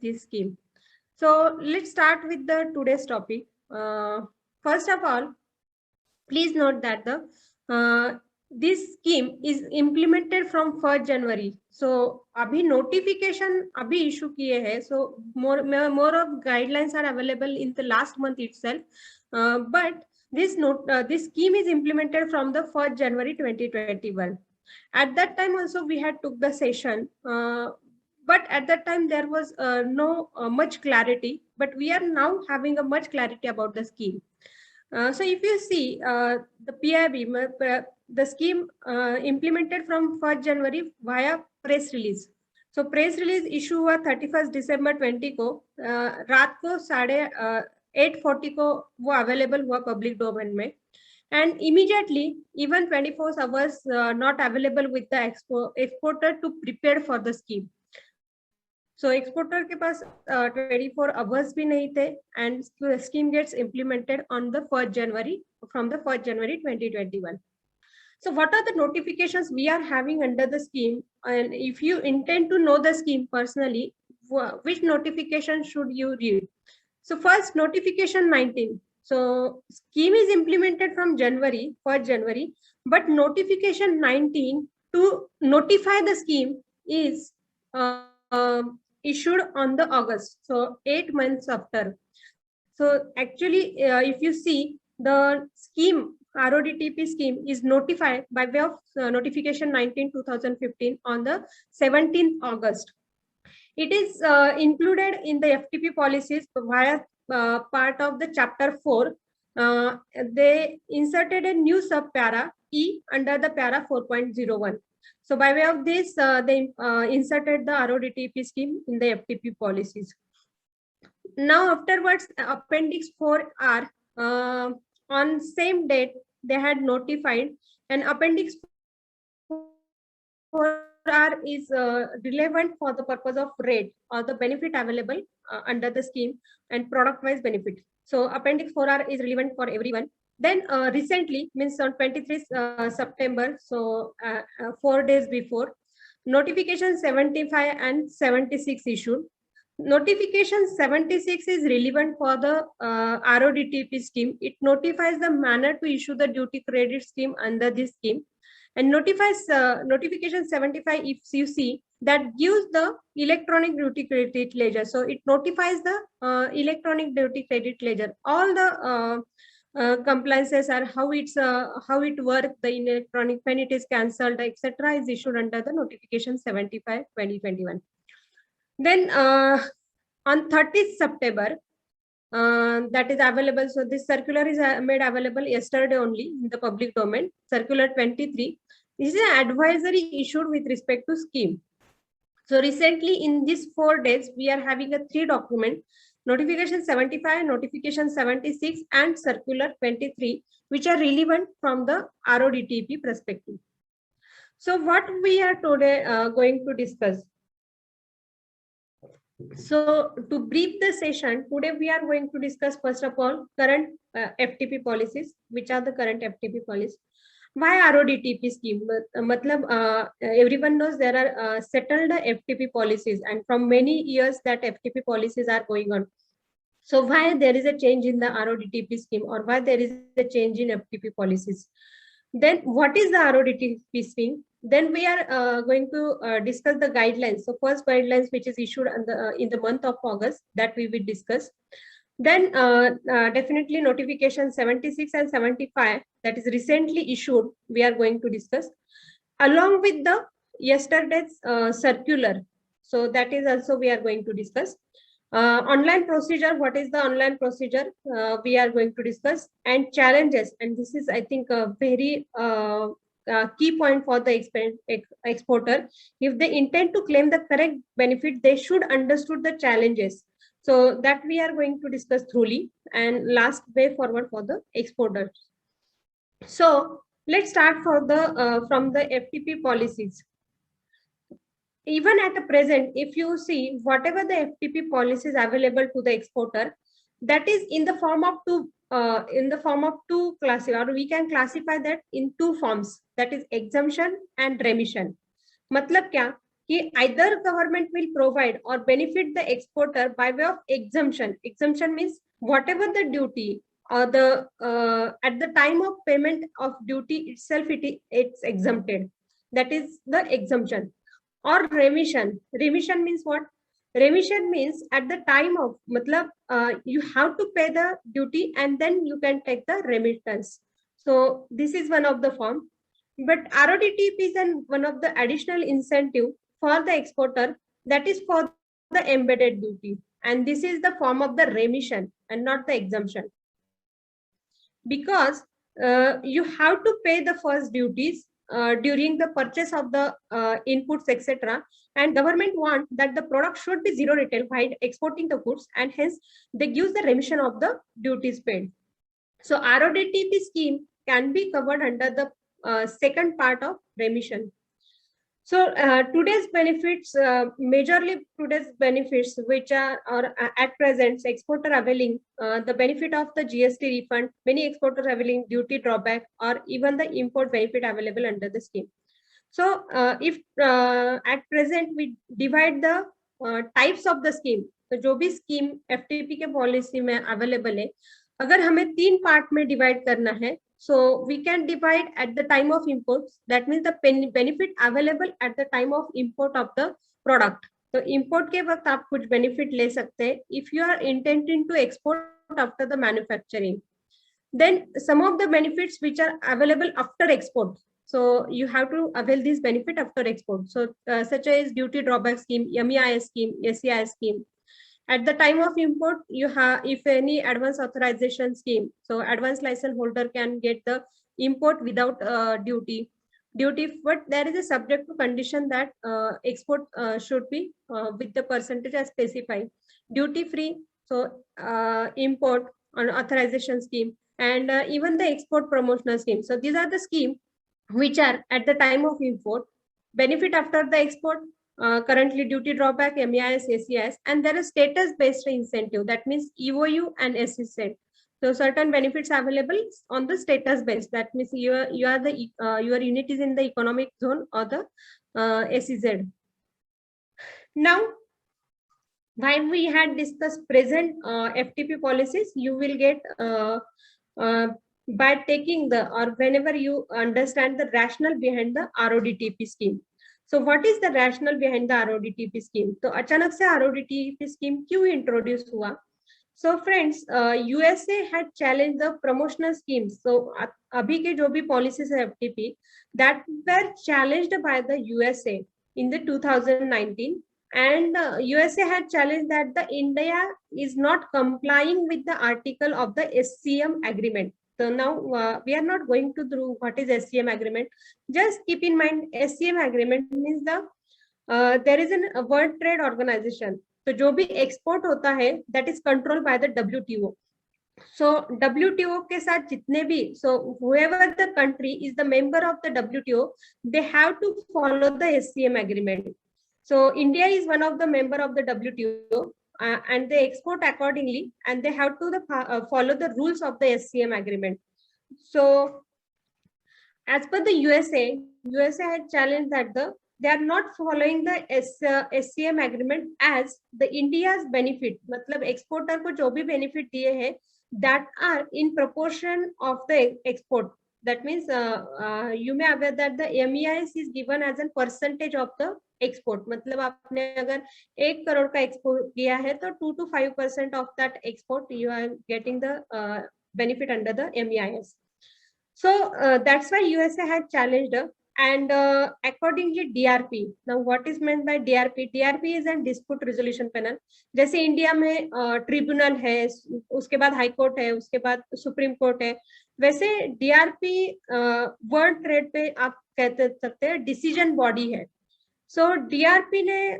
this scheme. So let's start with the today's topic. First of all, please note that the this scheme is implemented from 1st January. So अभी notification अभी issue किए हैं. So more of guidelines are available in the last month itself. But this scheme is implemented from the 1st January 2021. At that time also we had took the session. But at that time there was no much clarity. But we are now having a much clarity about the scheme. So if you see the PIB, the scheme implemented from 1st January via press release. So press release issue हुआ 31st December 20 को, रात को 8:40 को वो available हुआ public domain में, and immediately even 24 hours not available with the exporter to prepare for the scheme. So exporter के पास 24 hours भी नहीं थे, and the scheme gets implemented on the 1st January, from the 1st January 2021. So what are the notifications we are having under the scheme? And if you intend to know the scheme personally, which notification should you read? So first, notification 19. So scheme is implemented from January, 1st January, but notification 19 to notify the scheme is issued on the August, so 8 months after. So actually, if you see the scheme, RODTEP scheme is notified by way of notification 19/2015 on the 17th August. It is included in the FTP policies via part of the chapter 4. They inserted a new subpara E under the para 4.01. So by way of this, they inserted the RODTEP scheme in the FTP policies. Now afterwards, Appendix 4R, on same date, they had notified, and Appendix 4R is relevant for the purpose of rate or the benefit available under the scheme and product-wise benefit. So Appendix 4R is relevant for everyone. Then recently, means on 23 September, so 4 days before, notification 75 and 76 issued. Notification 76 is relevant for the RODTEP scheme. It notifies the manner to issue the duty credit scheme under this scheme, and notifies notification 75, if you see, that gives the electronic duty credit ledger. So it notifies the electronic duty credit ledger. All the compliances are how it works, the electronic, when it is cancelled, etc., is issued under the notification 75/2021. Then on 30th September, that is available. So this circular is made available yesterday only in the public domain. Circular 23. This is an advisory issued with respect to scheme. So recently in these 4 days, we are having a 3 document: notification 75, notification 76, and circular 23, which are relevant from the RODTEP perspective. So what we are today going to discuss. So to brief the session, today we are going to discuss first of all current FTP policies. Which are the current FTP policies? Why RODTEP scheme? Everyone knows there are settled FTP policies, and from many years that FTP policies are going on. So why there is a change in the RODTEP scheme, or why there is a change in FTP policies? Then what is the RODTEP scheme? Then we are going to discuss the guidelines. So first guidelines, which is issued in the month of August, that we will discuss. Then definitely notification 76 and 75, that is recently issued, we are going to discuss, along with the yesterday's circular. So that is also we are going to discuss. Online procedure, what is the online procedure? We are going to discuss, and challenges. And this is, I think, a very key point for the exporter. If they intend to claim the correct benefit, they should understood the challenges. So that we are going to discuss thoroughly, and last way forward for the exporters. So let's start for the from the FTP policies. Even at the present, if you see whatever the FTP policies available to the exporter, that is in the form of two classes, or we can classify that in 2 forms, that is exemption and remission. मतलब क्या कि either government will provide or benefit the exporter by way of exemption. Exemption means whatever the duty or the at the time of payment of duty itself, it's exempted. That is the exemption. Or remission. Remission means what? Remission means at the time of, matlab, you have to pay the duty and then you can take the remittance. So this is one of the form. But RODTEP is one of the additional incentive for the exporter, that is for the embedded duty. And this is the form of the remission and not the exemption. Because you have to pay the first duties during the purchase of the inputs, etc. And government want that the product should be zero retail while exporting the goods, and hence they give the remission of the duties paid. So RODTEP scheme can be covered under the second part of remission. So today's benefits, majorly today's benefits, which are at present exporter availing the benefit of the GST refund, many exporters availing duty drawback, or even the import benefit available under the scheme. So if at present we divide the types of the scheme, तो जो भी scheme FTP के policy में available है, अगर हमें 3 part में divide करना है, so we can divide at the time of import. That means the benefit available at the time of import of the product. तो import के वक्त आप कुछ benefit ले सकते हैं if you are intending to export after the manufacturing. Then some of the benefits which are available after export. So you have to avail this benefit after export. So such as duty drawback scheme, MEIS scheme, SEIS scheme. At the time of import, you have, if any advance authorization scheme, so advance license holder can get the import without duty, but there is a subject to condition that export should be with the percentage as specified. Duty free, so import on authorization scheme, and even the export promotional scheme. So these are the schemes which are at the time of import, benefit after the export, currently duty drawback, MEIS, SEIS, and there is status-based incentive. That means EOU and SEZ. So certain benefits available on the status base. That means your unit is in the economic zone or the SEZ. Now, while we had discussed present FTP policies, you will get by taking the, or whenever you understand the rationale behind the RODTEP scheme. So what is the rationale behind the RODTEP scheme? तो अचानक से RODTEP scheme क्यों introduce हुआ? So friends, USA had challenged the promotional schemes. So अभी के जो भी policies है FTP that were challenged by the USA in the 2019, and USA had challenged that the India is not complying with the article of the SCM agreement. So now we are not going to do what is SCM agreement. Just keep in mind, SCM agreement means the there is a World Trade Organization. So जो भी export होता है, that is controlled by the WTO. So WTO के साथ जितने भी, so whoever the country is the member of the WTO, they have to follow the SCM agreement. So India is one of the member of the WTO. And they export accordingly, and they have to follow the rules of the SCM agreement. So as per the USA had challenged that they are not following the SCM agreement as the India's benefit, मतलब exporter को जो भी benefit दिए हैं, that are in proportion of the export. That means you may aware that the MEIS is given as a percentage of the export. मतलब आपने अगर 1 करोड़ का export किया है तो 2 to 5% of that export you are getting the benefit under the MEIS. So that's why USA had challenged, and accordingly DRP. Now what is meant by DRP? DRP is a dispute resolution panel. जैसे India में tribunal है, उसके बाद high court है, उसके बाद supreme court है, वैसे DRP वर्ल्ड ट्रेड पे आप कहते सकते हैं डिसीजन बॉडी है. So DRP ने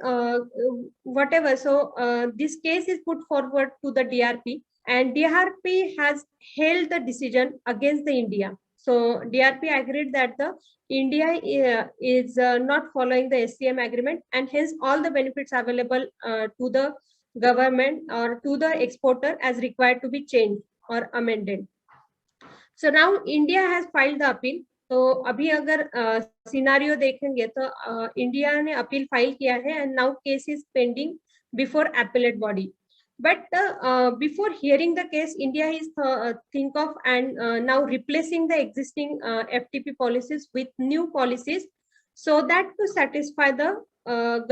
whatever, so this case is put forward to the DRP, and DRP has held the decision against the India. So DRP agreed that the India is not following the SCM agreement, and hence all the benefits available to the government or to the exporter as required to be changed or amended. So now India has filed the appeal, तो अभी अगर scenario देखेंगे तो India ने appeal file किया है and now case is pending before appellate body. But before hearing the case, India is think of and now replacing the existing FTP policies with new policies, so that to satisfy the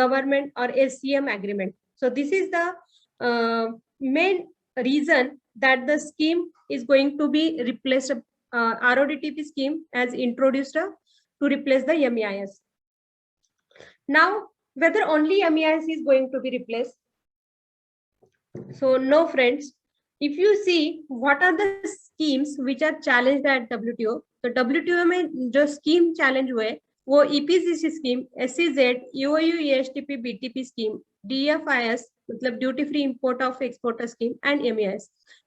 government or SCM agreement. So this is the main reason that the scheme is going to be replaced. RODTP scheme has introduced to replace the MEIS. Now, whether only MEIS is going to be replaced? So no, friends. If you see what are the schemes which are challenged at WTO, तो WTO में जो scheme challenge हुए वो EPCC scheme, SEZ, UOU, ESTP, BTP scheme, DFIS मतलब duty free import of exporter scheme and MEIS.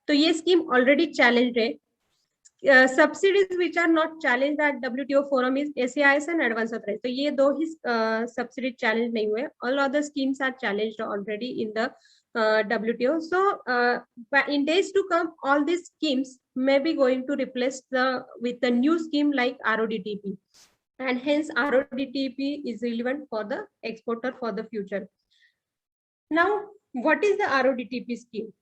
तो ये scheme already challenge है. Subsidies which are not challenged at WTO forum is SEIS and advance authorized. तो ये दो ही subsidy challenge नहीं हुए. All other schemes are challenged already in the WTO. So in days to come, all these schemes may be going to replace with the new scheme like RODTP, and hence RODTP is relevant for the exporter for the future. Now, what is the RODTP scheme?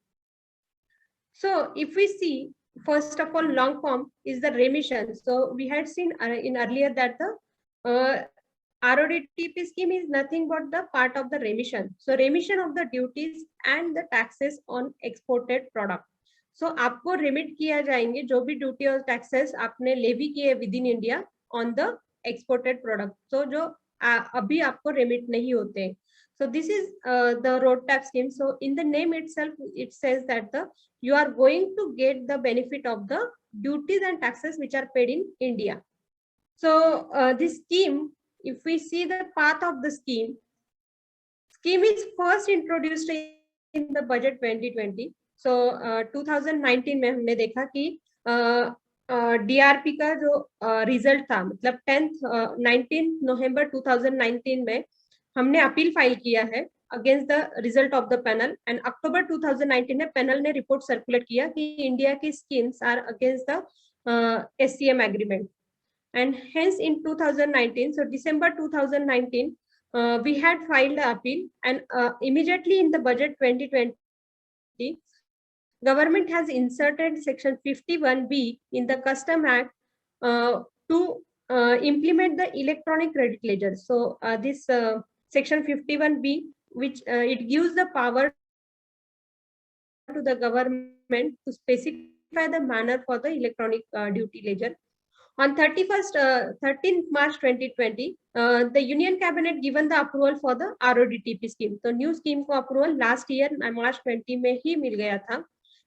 So if we see, first of all, long form is the remission. So we had seen in earlier that the RODTP scheme is nothing but the part of the remission. So remission of the duties and the taxes on exported product. So आपको remit किया जाएंगे जो भी duty और taxes आपने levy किए within India on the exported product. So जो अभी आपको remit नहीं होते. So this is the road tax scheme. So in the name itself, it says that you are going to get the benefit of the duties and taxes which are paid in India. So this scheme, if we see the path of the scheme is first introduced in the budget 2020. So 2019 में हमने देखा कि DRP का जो result था, मतलब 19 नवंबर 2019 में हमने अपील फाइल किया है against the result of the panel, and October 2019 में पैनल ने रिपोर्ट सर्कुलेट किया कि इंडिया की schemes are against the SCM agreement. And hence in 2019, so December 2019, we had filed the appeal, and immediately in the budget 2020, government has inserted section 51B in the Custom Act to implement the electronic credit ledger. So this section 51B, which it gives the power to the government to specify the manner for the electronic duty ledger. On 13th March 2020, the Union Cabinet given the approval for the RODTP scheme. तो new scheme को approval last year March 20 में ही मिल गया था.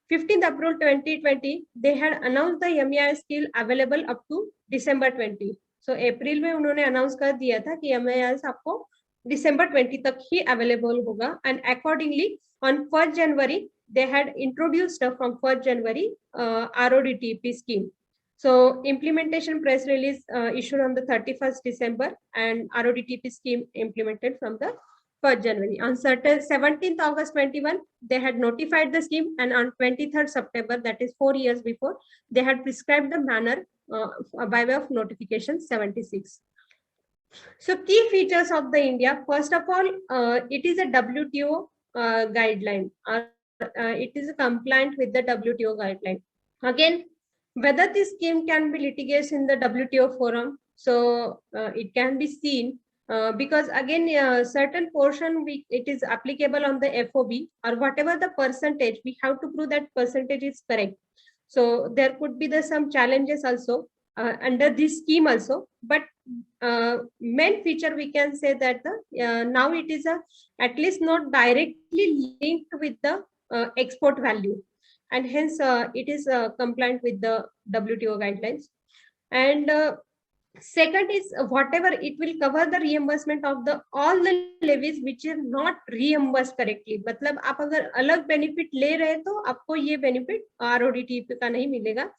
15th April 2020, they had announced the MEIS still available up to December 20. So April में उन्होंने announce कर दिया था कि MEIS आपको December 20 तक ही available होगा, and accordingly on 1st January they had introduced from 1st January RODTP scheme. So implementation press release issued on the 31st December, and RODTP scheme implemented from the 1st January. On 17th August 21, they had notified the scheme, and on 23rd September, that is 4 years before, they had prescribed the manner by way of notification 76. So key features of the India, first of all, it is a WTO guideline, it is compliant with the WTO guideline. Again, whether this scheme can be litigated in the WTO forum, so it can be seen because again certain portion it is applicable on the FOB, or whatever the percentage, we have to prove that percentage is correct. So there could be some challenges also under this scheme also, but main feature we can say that now it is at least not directly linked with the export value, and hence it is compliant with the WTO guidelines. And second is whatever it will cover the reimbursement of the all the levies which are not reimbursed correctly. मतलब आप अगर अलग benefit ले रहे तो आपको ये benefit RODTP का नहीं मिलेगा.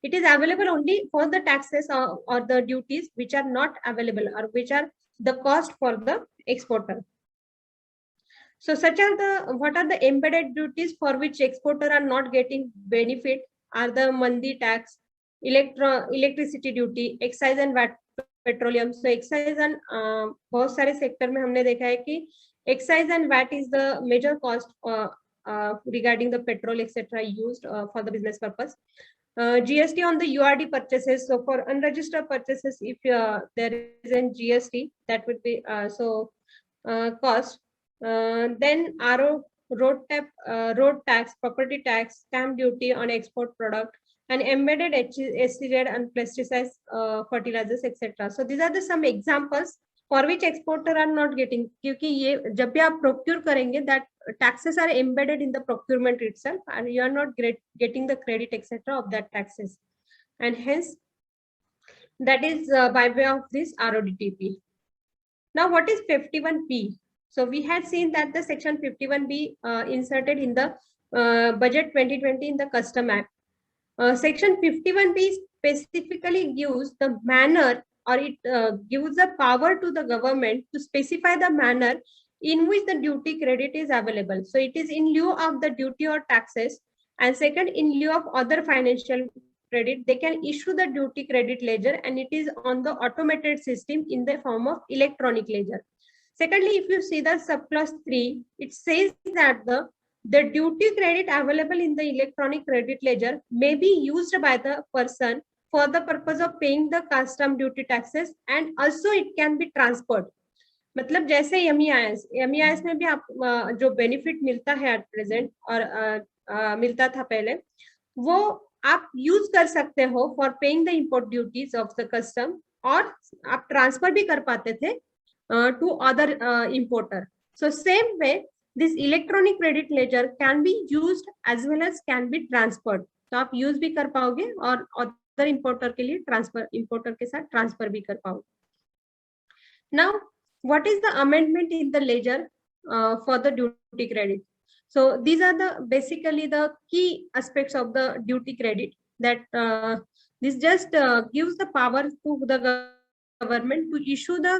It is available only for the taxes or the duties which are not available, or which are the cost for the exporter. So such are what are the embedded duties for which exporter are not getting benefit are the Mandi tax, electricity duty, excise and VAT petroleum. So excise and बहुत सारे sector में हमने देखा है कि excise and VAT is the major cost regarding the petrol etc used for the business purpose. GST on the URD purchases. So for unregistered purchases, if there is a GST, that would be cost. Then road tax, property tax, stamp duty on export product, and embedded SCZ and pesticide fertilizers etc. So these are the some examples for which exporter are not getting, क्योंकि ये जब भी आप procure करेंगे, that taxes are embedded in the procurement itself and you are not getting the credit etc of that taxes, and hence that is by way of this RODTEP. Now what is 51P? So we had seen that the section 51B inserted in the budget 2020 in the Custom Act. Section 51B specifically gives the manner, or it gives the power to the government to specify the manner in which the duty credit is available. So it is in lieu of the duty or taxes, and second, in lieu of other financial credit, they can issue the duty credit ledger, and it is on the automated system in the form of electronic ledger. Secondly, if you see the subclause 3, it says that the duty credit available in the electronic credit ledger may be used by the person for the purpose of paying the custom duty taxes, and also it can be transferred. मतलब जैसे MEIS में भी आप जो benefit मिलता है at present और मिलता था पहले, वो आप यूज कर सकते हो for paying the import duties of the custom, और आप ट्रांसफर भी कर पाते थे to other importer. So same way this electronic credit ledger can be used as well as can be transferred. तो आप यूज भी कर पाओगे और अदर इंपोर्टर के लिए ट्रांसफर, इंपोर्टर के साथ ट्रांसफर भी कर पाओगे. Now what is the amendment in the ledger for the duty credit? So these are the basically the key aspects of the duty credit, that this just gives the power to the government to issue the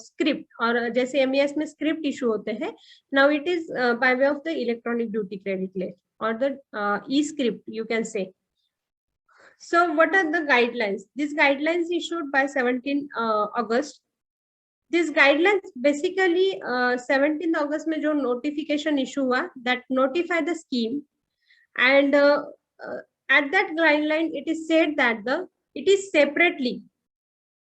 script, और जैसे MES में script issue होते हैं, now it is by way of the electronic duty credit ledger or the e-script you can say. So what are the guidelines? These guidelines issued by 17 August. This guidelines basically 17 August में जो notification issue हुआ, that notify the scheme, and at that guideline it is said that it is separately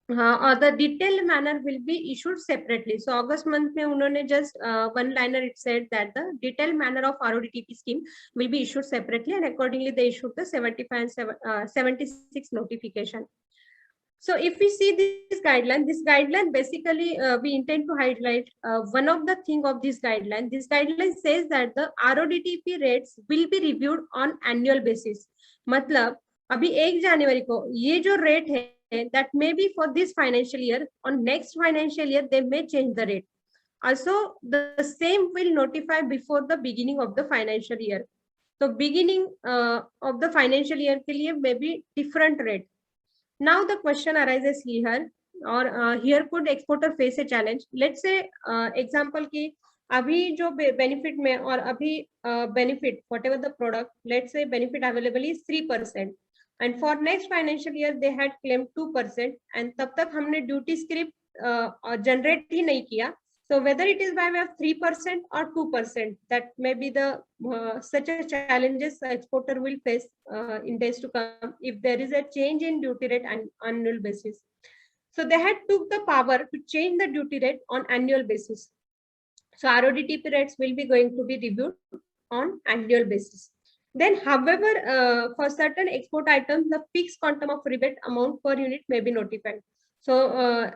or the detailed manner will be issued separately. So August month में उन्होंने just one liner it said that the detailed manner of RODTEP scheme will be issued separately, and accordingly they issued the 75 and 76 notification. So if we see this guideline basically we intend to highlight one of the thing of this guideline. This guideline says that the RODTEP rates will be reviewed on annual basis. मतलब अभी 1 जनवरी को ये जो rate है, that may be for this financial year, on next financial year they may change the rate. Also the same will notify before the beginning of the financial year. So beginning of the financial year के लिए may be different rate. Now the question arises here, or here could exporter face a challenge. Let's say example की अभी जो benefit में और अभी benefit whatever the product, let's say benefit available is 3%, and for next financial year they had claimed 2%, and तब तक हमने duty script generate ही नहीं किया. So whether it is by way of 3% or 2%, that may be the such a challenges the exporter will face in days to come if there is a change in duty rate on annual basis. So they had took the power to change the duty rate on annual basis. So RODTEP rates will be going to be reviewed on annual basis. Then, however, for certain export items, the fixed quantum of rebate amount per unit may be notified. So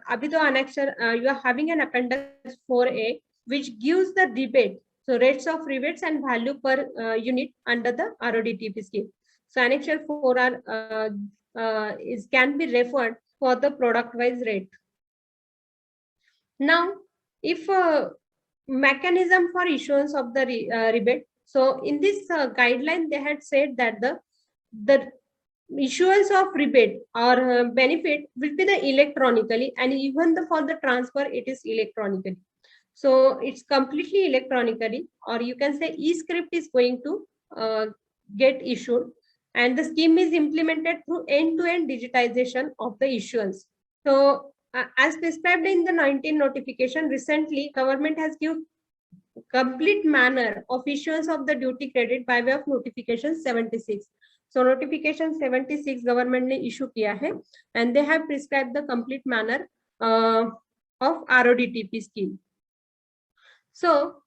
abhi to annexure you are having an appendix 4A which gives the rebate, so rates of rebates and value per unit under the RODTEP scheme. So annexure 4R can be referred for the product wise rate. Now if mechanism for issuance of the rebate, so in this guideline they had said that the issuance of rebate or benefit will be the electronically, and even for the transfer it is electronically. So it's completely electronically, or you can say e-script is going to get issued, and the scheme is implemented through end-to-end digitization of the issuance. So as prescribed in the 19 notification, recently government has given complete manner of issuance of the duty credit by way of notification 76. So notification 76 government ने issue किया है, and they have prescribed the complete manner of RODTEP scheme. So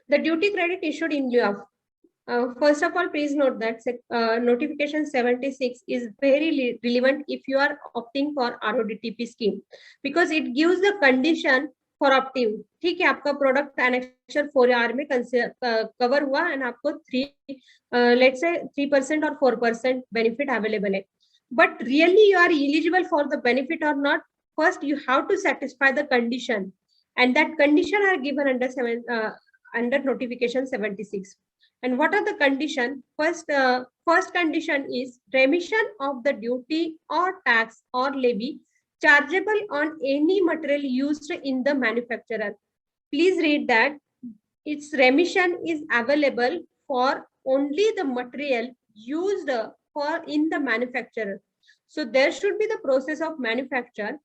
the duty credit issued in lieu of, first of all, please note that notification 76 is very relevant if you are opting for RODTEP scheme, because it gives the condition for opting. ठीक है, आपका product annexure 4R में cover हुआ and आपको 3% or 4% benefit available है. But really you are eligible for the benefit or not, first you have to satisfy the condition, and that condition are given under notification 76. And what are the condition? First condition is remission of the duty or tax or levy chargeable on any material used in the manufacturer. Please read that its remission is available for only the material used for in the manufacturer. So there should be the process of manufacture,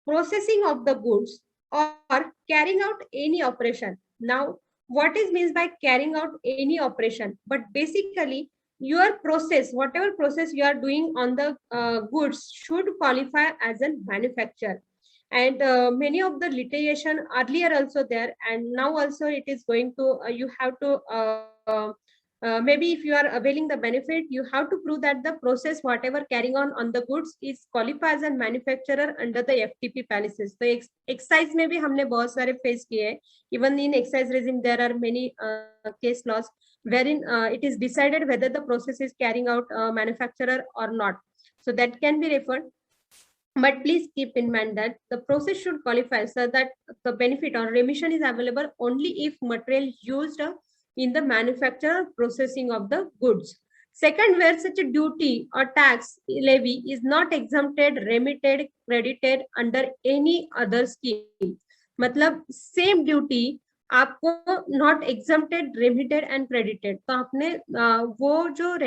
processing of the goods, or carrying out any operation. Now, what is means by carrying out any operation? But basically, your process, whatever process you are doing on the goods, should qualify as a manufacturer. And many of the litigation earlier also there, and now also it is going to, you have to maybe if you are availing the benefit, you have to prove that the process whatever carrying on the goods is qualified as a manufacturer under the FTP policies. So excise में भी हमने बहुत सारे face किए हैं. Even in excise regime there are many case laws wherein it is decided whether the process is carrying out manufacturer or not. So that can be referred. But please keep in mind that the process should qualify so that the benefit or remission is available only if material used in the manufacture or processing of the goods. Second, where such a duty or tax levy is not exempted, remitted, credited under any other scheme. मतलब same duty आपको not exempted, remitted and credited. तो आपने वो जो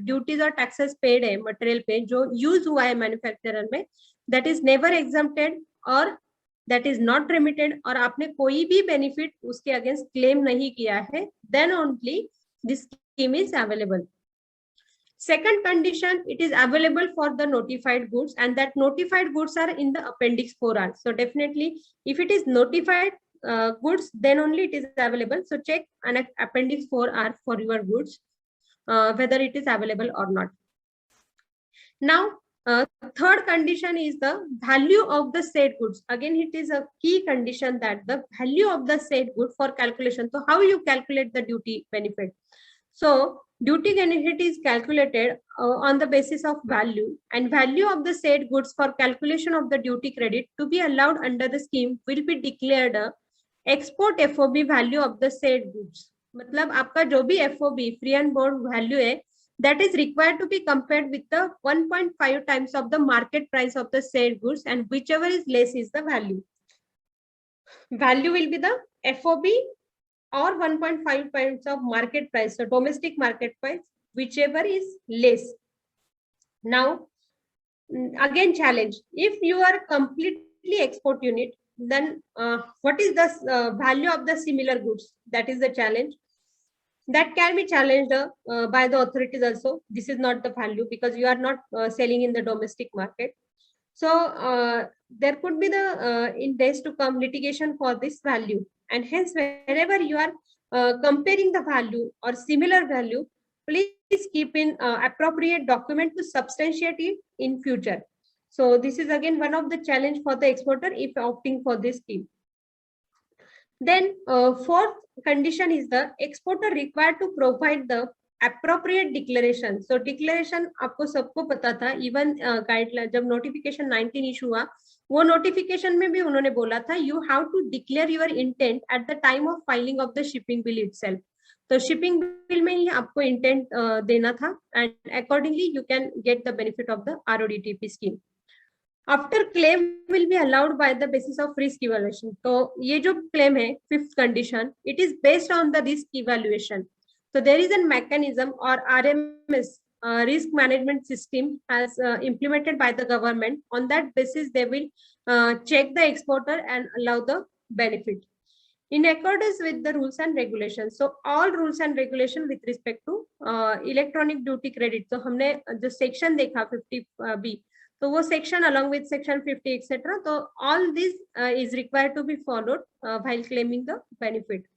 duties और taxes paid है material पे जो use हुआ है manufacturer में, that is never exempted or that is not remitted, और आपने कोई भी benefit उसके against claim नहीं किया है, then only this scheme is available. Second condition, it is available for the notified goods, and that notified goods are in the appendix 4R. So definitely if it is notified goods, then only it is available. So check an appendix 4R for your goods, whether it is available or not. Now, third condition is the value of the said goods. Again, it is a key condition that the value of the said good for calculation. So how you calculate the duty benefit? So duty benefit is calculated on the basis of value, and value of the said goods for calculation of the duty credit to be allowed under the scheme will be declared export FOB value of the said goods. मतलब आपका जो भी FOB free and board value है, that is required to be compared with the 1.5 times of the market price of the said goods, and whichever is less is the value. Value will be the FOB or 1.5 times of market price, so domestic market price, whichever is less. Now, again challenge, if you are completely export unit, then what is the value of the similar goods? That is the challenge. That can be challenged by the authorities also. This is not the value because you are not selling in the domestic market. So there could be the in days to come litigation for this value, and hence wherever you are comparing the value or similar value, please keep in appropriate document to substantiate it in future. So this is again one of the challenge for the exporter if opting for this scheme. Then fourth condition is the exporter required to provide the appropriate declaration. So declaration आपको सबको पता था, even guideline जब notification 19 issue हुआ, वो notification में भी उन्होंने बोला था you have to declare your intent at the time of filing of the shipping bill itself. तो shipping bill में ही आपको intent देना था, and accordingly you can get the benefit of the RODTEP scheme. After claim will be allowed by the basis of risk evaluation. तो ये जो claim है, fifth condition, it is based on the risk evaluation. So there is a mechanism or RMS, risk management system, has implemented by the government. On that basis, they will check the exporter and allow the benefit in accordance with the rules and regulations. So all rules and regulation with respect to electronic duty credit. तो हमने जो section देखा 50B, तो वो section along with section 50 etc. तो all this is required to be followed while claiming the benefit.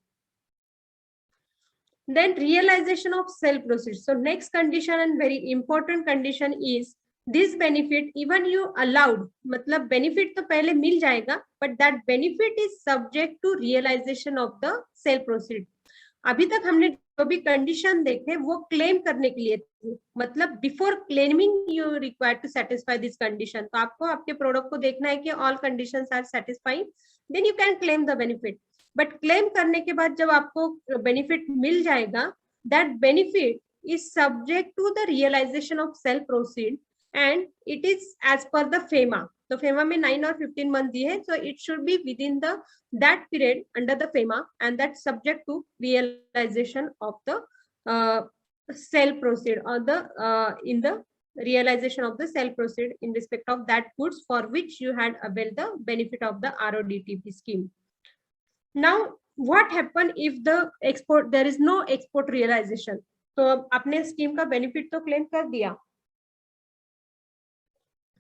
Then realization of sale proceeds. So next condition and very important condition is this benefit even you allowed, मतलब benefit तो पहले मिल जाएगा, but that benefit is subject to realization of the sale proceed. अभी तक हमने जो भी condition देखे वो क्लेम करने के लिए थी, मतलब before claiming you required to satisfy this condition. तो आपको आपके प्रोडक्ट को देखना है कि all conditions are satisfying, then you can claim the benefit. But claim करने के बाद जब आपको बेनिफिट मिल जाएगा, that benefit is subject to the realisation of sale proceed and it is as per the FEMA. तो फेमा में 9 और 15 मंथ दिए है, so it should be with in the that period under the FEMA and that subject to realization of the sale proceed और the in the realization of the sale proceed in respect of that goods for which you had availed the benefit of the RODTP scheme. Now what happen if the export, there is no export realization? तो आपने scheme का benefit तो claim कर दिया,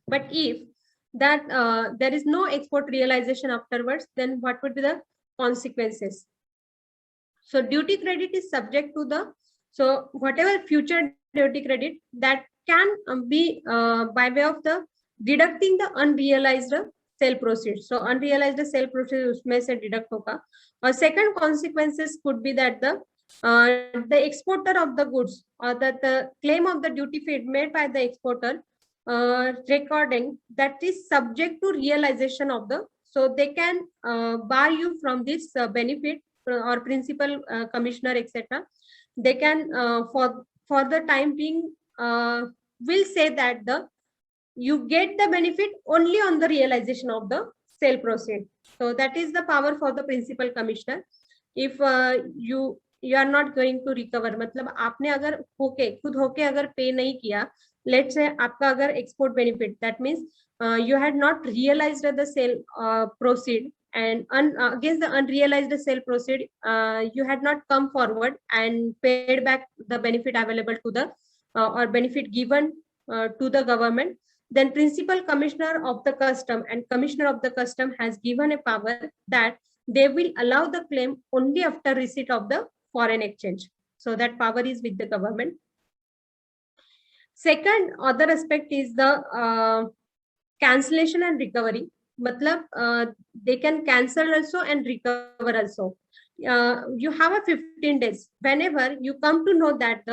but if that there is no export realization afterwards, then what would be the consequences? So duty credit is subject to the, so whatever future duty credit that can be by way of the deducting the unrealized sale proceeds. So unrealized sale proceeds उसमें से deduct होगा. Or second consequences could be that the exporter of the goods or that the claim of the duty paid made by the exporter recording that is subject to realization of the, so they can bar you from this benefit or principal commissioner etc. They can for the time being will say that the you get the benefit only on the realization of the sale proceed. So that is the power for the principal commissioner. If you are not going to recover, मतलब आपने अगर होके खुद होके अगर पे नहीं किया, let's say आपका अगर export benefit, that means you had not realized the sale proceed and against the unrealized sale proceed you had not come forward and paid back the benefit available to the or benefit given to the government, then principal commissioner of the custom and commissioner of the custom has given a power that they will allow the claim only after receipt of the foreign exchange. So that power is with the government. Second other aspect is the cancellation and recovery. Matlab they can cancel also and recover also. You have a 15 days. Whenever you come to know that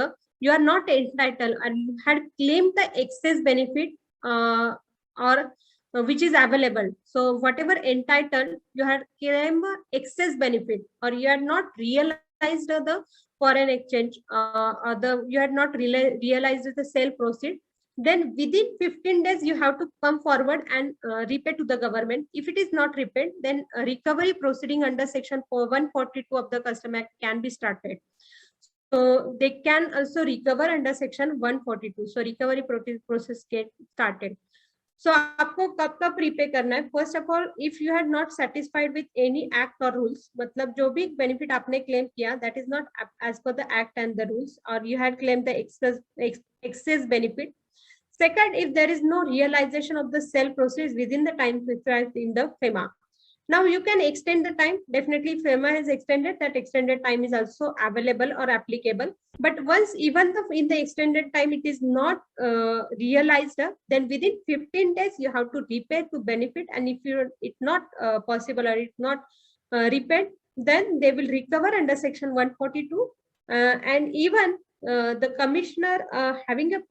you are not entitled and you had claimed the excess benefit or which is available. So whatever entitled you had claimed excess benefit or you had not realized the foreign exchange or you had not realized the sale proceed, then within 15 days you have to come forward and repay to the government. If it is not repaid, then recovery proceeding under section 142 of the Custom Act can be started. So they can also recover under section 142. So recovery process get started. So आपको कब कब prepay करना है? First of all if you had not satisfied with any act और rules, मतलब जो भी benefit आपने क्लेम किया that is not as per the act and the rules और you had claim the excess benefit. Second, if there is no realization of the sale proceeds within the time prescribed in the FEMA. Now you can extend the time. Definitely FEMA has extended, that extended time is also available or applicable. But once even in the extended time it is not realized, then within 15 days you have to repay to benefit, and if it's not possible or it's not repaid, then they will recover under section 142 and even the commissioner having a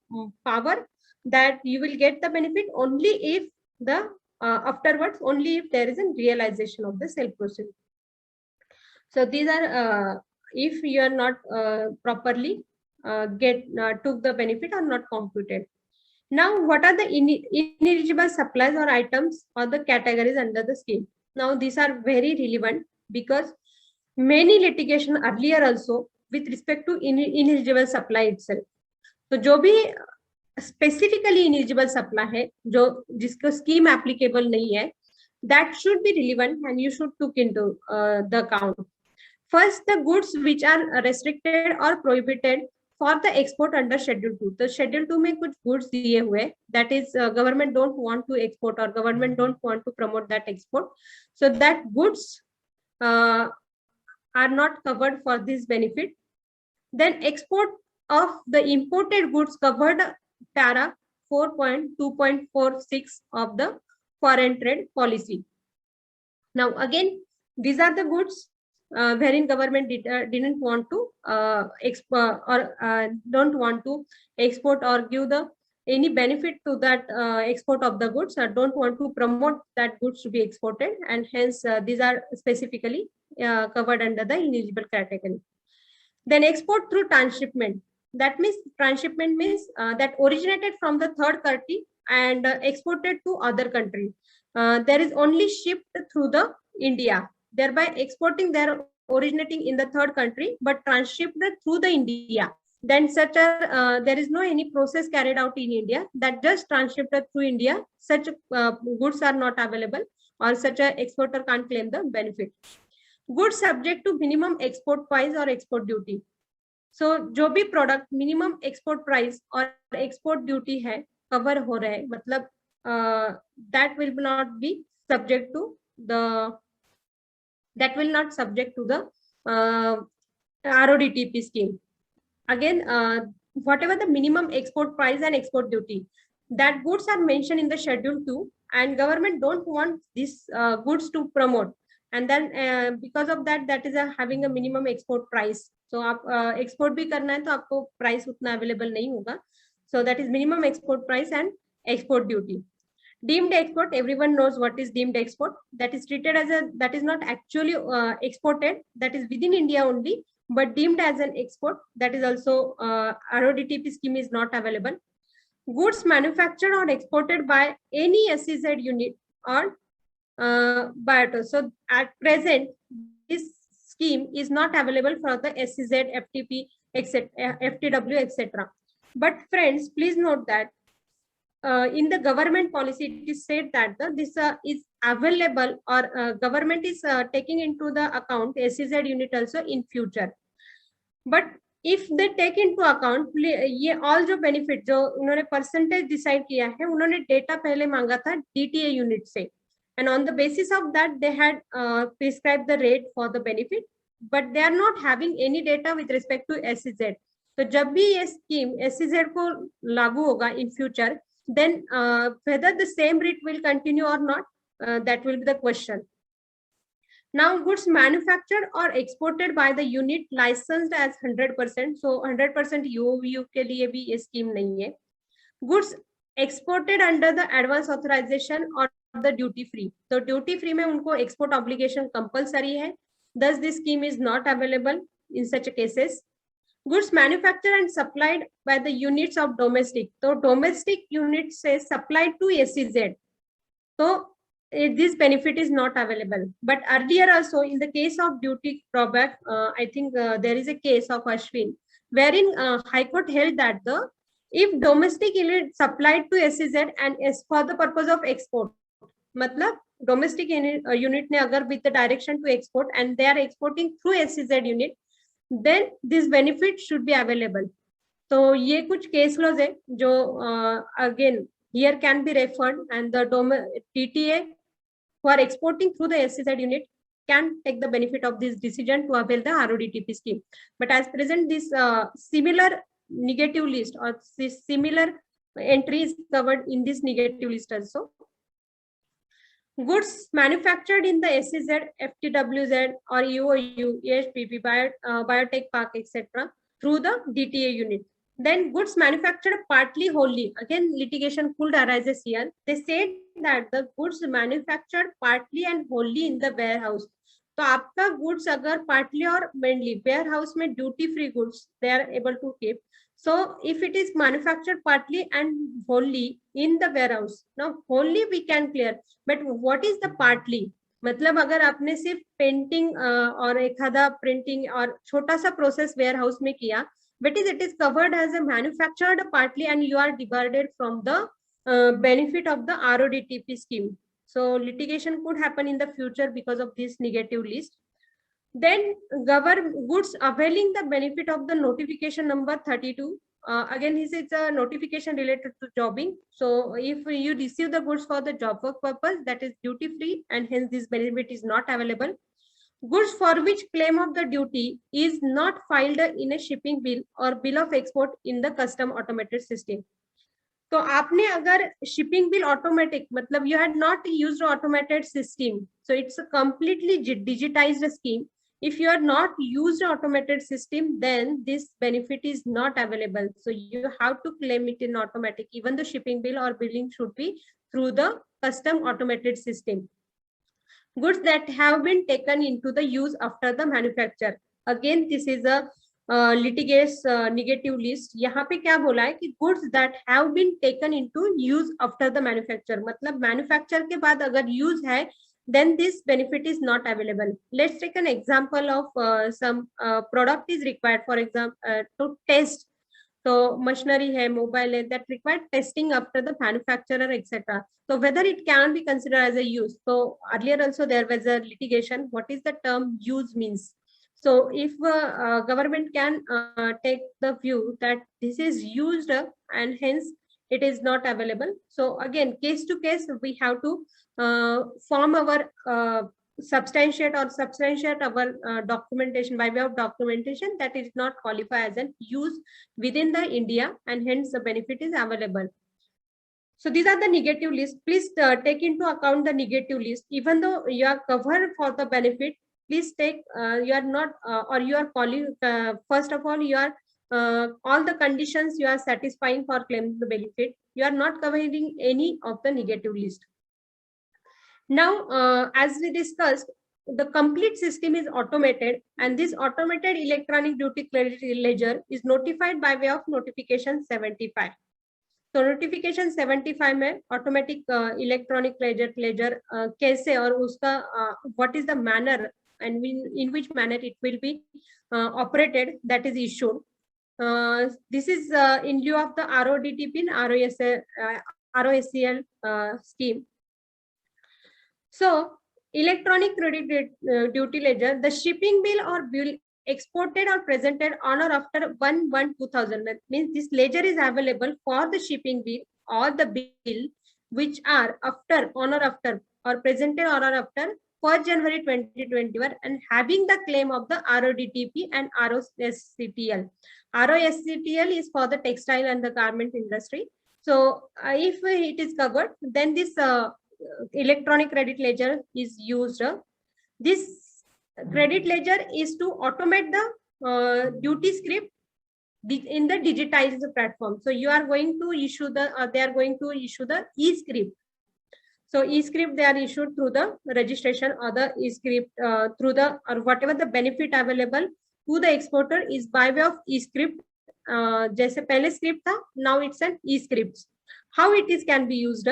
power that you will get the benefit only if the afterwards, only if there is a realization of the sale proceed. So these are if you are not properly took the benefit or not computed. Now, what are the ineligible supplies or items or the categories under the scheme? Now, these are very relevant because many litigation earlier also with respect to ineligible supply itself. तो जो भी specifically invisible supply है जो जिसको scheme applicable नहीं है, that should be relevant and you should took into the account. First, the goods which are restricted or prohibited for the export under Schedule 2. तो Schedule 2 में कुछ goods दिए हुए, that is government don't want to export or government don't want to promote that export. So that goods are not covered for this benefit. Then export of the imported goods covered para 4.2.46 of the foreign trade policy. Now again, these are the goods wherein government didn't want to export or don't want to export or give the any benefit to that export of the goods, or don't want to promote that goods to be exported, and hence these are specifically covered under the ineligible category. Then export through transshipment. That means transshipment means that originated from the third country and exported to other country. There is only shipped through the India, thereby exporting their originating in the third country, but transshipped through the India. Then such a there is no any process carried out in India, that just transshipped through India. Such goods are not available, or such a exporter can't claim the benefit. Goods subject to minimum export price or export duty. So जो भी product minimum export price और export duty है cover हो रहे, मतलब that will not be subject to the RODTP scheme. Again, whatever the minimum export price and export duty, that goods are mentioned in the Schedule 2, and government don't want these goods to promote, and then because of that, that is having a minimum export price. So आप export भी करना है तो आपको price उतना available नहीं होगा. So that is minimum export price and export duty. Deemed export, everyone knows what is deemed export. That is treated as a, that is not actually exported, that is within India only, but deemed as an export. That is also RODTP scheme is not available. Goods manufactured or exported by any SEZ unit or BIOTO. So at present, this scheme is not available for the SEZ, FTP, etc., FTW, etc. But friends, please note that in the government policy, it is said that this is available, or government is taking into the account SEZ unit also in future. But if they take into account ये all जो benefit जो उन्होंने percentage decide किया है, उन्होंने data पहले मांगा था DTA unit से, and on the basis of that they had prescribed the rate for the benefit, but they are not having any data with respect to SEZ. तो जब भी ये scheme SEZ को लागू होगा in future, then whether the same rate will continue or not, that will be the question. Now, goods manufactured or exported by the unit licensed as 100%. So 100% UOU के लिए भी ये scheme नहीं है. Goods exported under the advance authorization or the duty free. तो duty free में उनको export obligation compulsory है. Thus, this scheme is not available in such cases. Goods manufactured and supplied by the units of domestic. So domestic units say supplied to SEZ. So this benefit is not available. But earlier also, in the case of duty drawback, I think there is a case of Ashwin, wherein High Court held that if domestic unit supplied to SEZ and is for the purpose of export, मतलब domestic unit ने अगर with the direction to export and they are exporting through SEZ unit, then this benefit should be available. तो ये कुछ case laws है जो again here can be referred, and the TTA who are exporting through the SEZ unit can take the benefit of this decision to avail the RODTP scheme. But as present, this similar negative list or this similar entry is covered in this negative list also. Goods manufactured in the SEZ, FTWZ or UOU, EHPP, Biotech Park, etc. through the DTA unit. Then goods manufactured partly wholly. Again, litigation could arise here. They said that the goods manufactured partly and wholly in the warehouse. तो आपका goods अगर partly और mainly warehouse में duty free goods they are able to keep. So if it is manufactured partly and wholly in the warehouse, now wholly we can clear, but what is the partly? मतलब अगर आपने सिर्फ painting और एक आधा printing और छोटा सा प्रोसेस वेयर हाउस में किया, but it is covered as a manufactured partly and you are divided from the benefit of the RODTP scheme. So litigation could happen in the future because of this negative list. Then goods availing the benefit of the notification number 32. Again, this is a notification related to jobbing. So if you receive the goods for the job work purpose, that is duty free, and hence this benefit is not available. Goods for which claim of the duty is not filed in a shipping bill or bill of export in the custom automated system. तो आपने अगर shipping bill automatic, मतलब you had not used automated system, so it's a completely digitised scheme. If you are not used automated system, then this benefit is not available. So you have to claim it in automatic. Even the shipping bill or billing should be through the custom automated system. Goods that have been taken into the use after the manufacture. Again, this is a litigious negative list. यहाँ पे क्या बोला है कि goods that have been taken into use after the manufacture, मतलब manufacture के बाद अगर यूज है then this benefit is not available. Let's take an example of some product is required for example to test. So machinery है, mobile है, that required testing after the manufacturer etc. So whether it can be considered as a use. So earlier also there was a litigation. What is the term use means? So if government can take the view that this is used and hence it is not available. So again, case to case, we have to form our substantiate our documentation by way of documentation that is not qualify as an use within the India, and hence the benefit is available. So these are the negative list. Please take into account the negative list. Even though you are covered for the benefit, please take you are not or you are calling first of all you are all the conditions you are satisfying for claiming the benefit. You are not covering any of the negative list. Now, as we discussed, the complete system is automated, and this automated electronic duty credit ledger is notified by way of notification 75. तो notification 75 में automatic electronic laser कैसे और उसका what is the manner and in which manner it will be operated, that is issued. This is in lieu of the RODTP and ROSCL scheme. So electronic credit duty ledger, the shipping bill or bill exported or presented on or after 1/1/2000, means this ledger is available for the shipping bill or the bill which are after on or after or presented on or after 1st January 2021 and having the claim of the RODTP and ROSCTL. ROSCTL is for the textile and the garment industry. So if it is covered, then this electronic credit ledger is used. This credit ledger is to automate the duty script in the digitized platform. So you are going to issue the they are going to issue the e-script. So e-script they are issued through the registration or the e-script through the or whatever the benefit available to the exporter is by way of e-script. जैसे पहले script था, now it's an e-script. How it is can be used?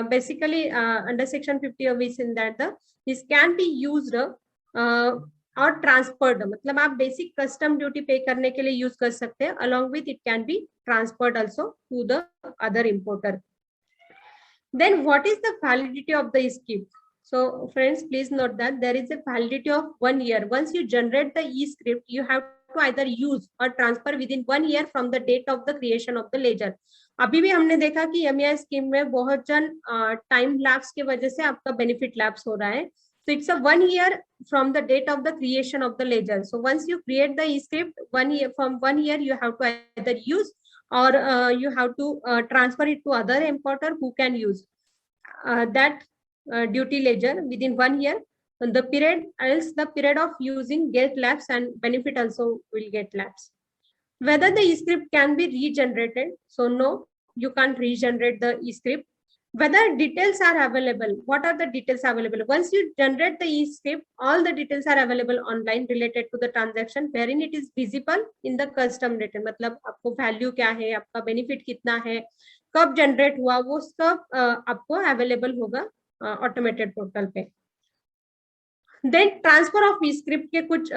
Basically under section 50 of is in that this can be used or transferred. मतलब आप basic custom duty pay करने के लिए use कर सकते हैं. Along with it can be transferred also to the other importer. Then what is the validity of the e-script? So friends, please note that there is a validity of 1 year. Once you generate the e-script, you have to either use or transfer within 1 year from the date of the creation of the ledger. अभी भी हमने देखा कि MEI scheme में बहुत जन time lapse की वजह से आपका बेनिफिट लैप्स हो रहा है. So it's a 1 year from the date of the creation of the ledger. So once you create the e-script, 1 year from 1 year you have to either use or you have to transfer it to other importer who can use that duty ledger within 1 year. And the period, else the period of using get lapse and benefit also will get lapse. Whether the e-script can be regenerated? So no, you can't regenerate the e-script. whether details are available. What are the details available? Once you generate the e-script, all the details are available online related to the transaction, wherein it is visible in the custom data. मतलब आपको value क्या है, आपका benefit कितना है, कब generate हुआ, वो सब आपको available होगा automated portal पे. Then transfer of e script के कुछ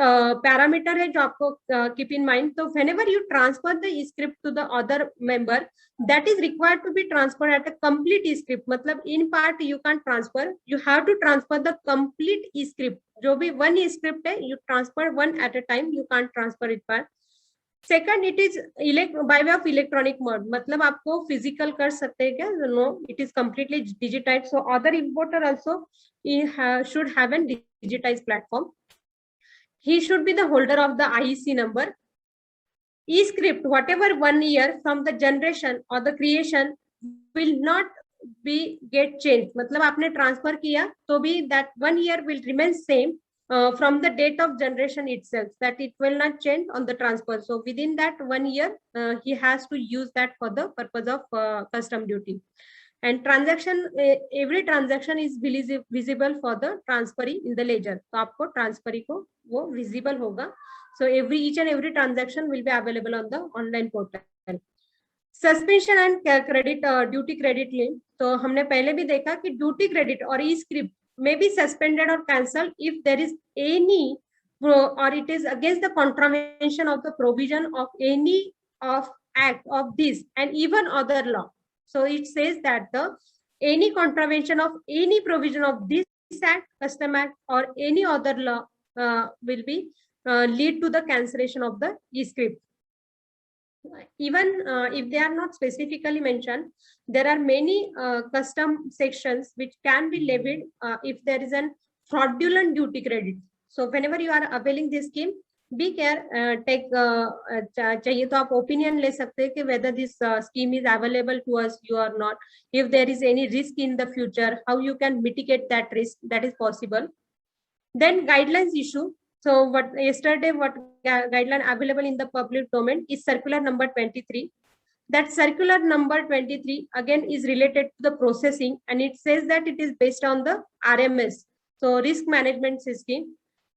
पैरामीटर है जो आपको कीप इन माइंड. तो whenever you transfer the e script to the other member, that is required to be transfer at a complete e script. मतलब in part you can transfer, you have to transfer the complete e script. जो भी one e script है, you transfer one at a time, you can transfer it part. Second, it is by way of electronic mode. मतलब आपको physical कर सकते हैं क्या? No, it is completely digitised. So other importer also should have a digitized platform. He should be the holder of the IEC number. E-script, whatever 1 year from the generation or the creation, will not be get changed. मतलब आपने transfer किया तो भी that 1 year will remain same from the date of generation itself, that it will not change on the transfer. So within that 1 year, he has to use that for the purpose of custom duty. And transaction, every transaction is visible for the transferee in the ledger. तो आपको transferee को वो visible होगा. So each and every transaction will be available on the online portal. Suspension and credit duty credit lien. तो हमने पहले भी देखा कि duty credit और e-script may be suspended or cancelled if there is any or it is against the contravention of the provision of any of act of this and even other law. So it says that any contravention of any provision of this act, custom act, or any other law will be lead to the cancellation of the e-script. Even if they are not specifically mentioned, there are many custom sections which can be levied if there is a fraudulent duty credit. So whenever you are availing this scheme, be care take चाहिए तो आप opinion ले सकते हैं कि whether this scheme is available to us, you are not. If there is any risk in the future, how you can mitigate that risk, that is possible. Then guidelines issue. So what guideline available in the public domain is circular number 23. That circular number 23 again is related to the processing, and it says that it is based on the RMS, so risk management system.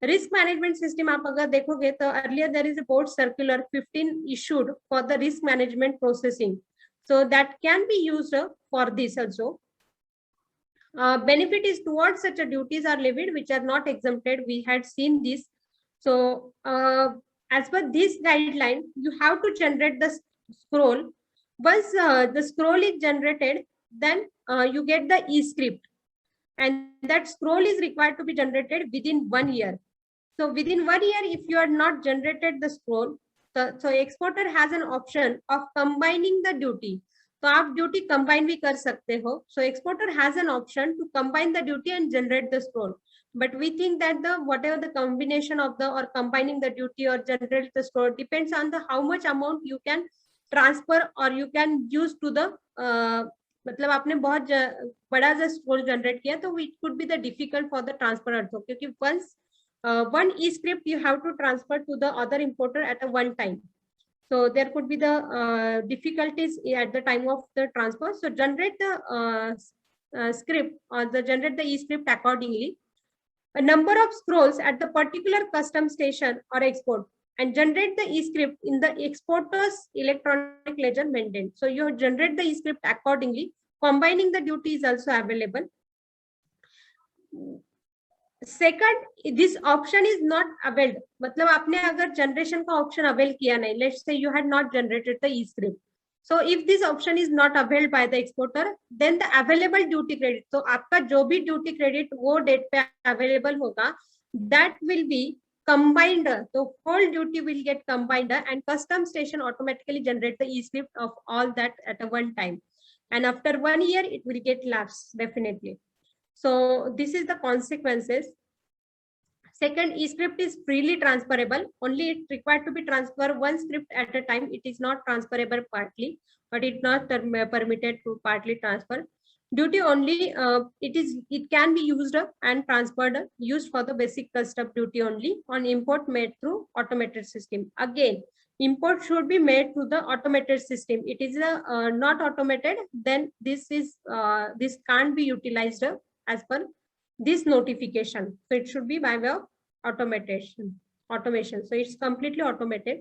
Risk management system आप अगर देखोगे तो earlier there is a board circular 15 issued for the risk management processing, so that can be used for this also. Benefit is towards such a duties are levied which are not exempted. We had seen this. So as per this guideline, you have to generate the scroll. Once the scroll is generated, then you get the e-script, and that scroll is required to be generated within 1 year. So within 1 year, if you are not generated the scroll, so exporter has an option of combining the duty. तो आप duty combine भी कर सकते हो. So exporter has an option to combine the duty and generate the scroll. But we think that the whatever the combination of the or combining the duty or generate the scroll depends on the how much amount you can transfer or you can use to the मतलब आपने बहुत बड़ा सा scroll generate किया तो it could be the difficult for the transfer also, क्योंकि once one e-script you have to transfer to the other importer at a one time. So there could be the difficulties at the time of the transfer. So generate the script or generate the e-script accordingly. A number of scrolls at the particular custom station or export, and generate the e-script in the exporter's electronic ledger maintained. So you generate the e-script accordingly. Combining the duty is also available. Second, this option is not availed. मतलब आपने अगर generation का option avail किया नहीं, let's say you had not generated the e-script. So if this option is not availed by the exporter, then the available duty credit, तो आपका जो भी duty credit वो date पे available होगा, that will be combined. So whole duty will get combined and custom station automatically generate the e-script of all that at a one time. And after 1 year, it will get lapsed definitely. So this is the consequences. Second, e-script is freely transferable. Only it required to be transferred one script at a time. It is not transferable partly, but it's not permitted to partly transfer. Duty only, it can be used and transferred, used for the basic custom duty only on import made through automated system. Again, import should be made through the automated system. It is not automated, then this can't be utilized as per this notification. So it should be by way of automation. So it's completely automated.